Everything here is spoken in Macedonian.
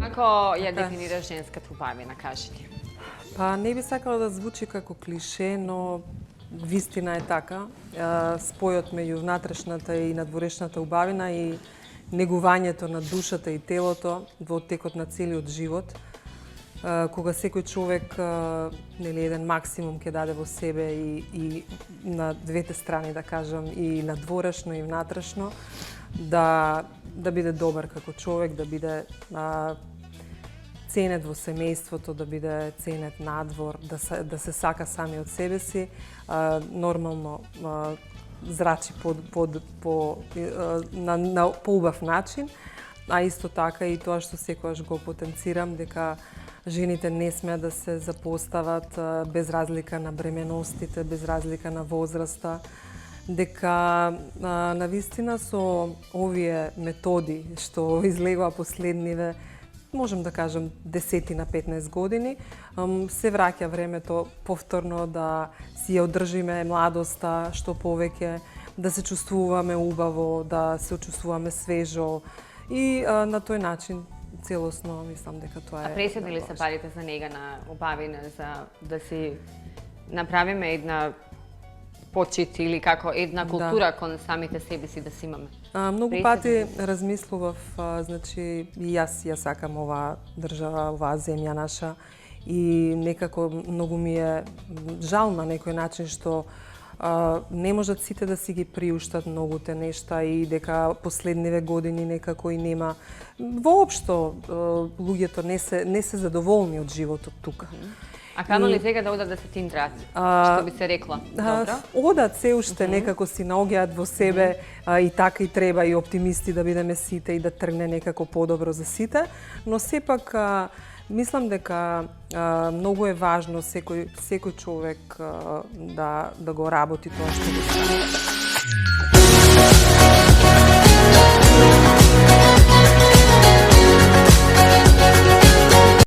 Како ја дефинираш женската убавина, кажи ти? Па не би сакала да звучи како клише, но вистина е така. Спојот меѓу внатрешната и надворешната убавина и негувањето на душата и телото во текот на целиот живот, кога секој човек нели еден максимум ќе даде во себе и на двете страни, да кажам, и надворешно и внатрешно, да биде добар како човек, да биде ценет во семејството, да биде ценет надвор, да се сака сами од себе си, нормално зрачи на поубав начин, а исто така и тоа што секогаш го потенцирам, дека жените не смеат да се запостават без разлика на бременостите, без разлика на возраста, дека навистина со овие методи што излегува последниве, можем да кажем 10 на 15 години, се враќа времето повторно да си ја одржиме младоста што повеќе, да се чувствуваме убаво, да се чувствуваме свежо и на тој начин целосно мислам дека тоа е. А преседни ли се парите за нега на убавина, за да си направиме една почит или како една култура кон самите себе си да си имаме? Многу пати размислував, значи и јас ја сакам оваа држава, оваа земја наша и некако многу ми е жал на некој начин што не можат сите да си ги приуштат многуте нешта и дека последниве години некако и нема. Воопшто луѓето не се задоволни од животот тука. А камо ли сега да одат да се тинтрат, што би се рекла? Добро? Одат се уште некако си наоѓаат во себе и така и треба и оптимисти да бидеме сите и да тргне некако подобро за сите, но сепак мислам дека многу е важно секој човек да го работи тоа што го сака.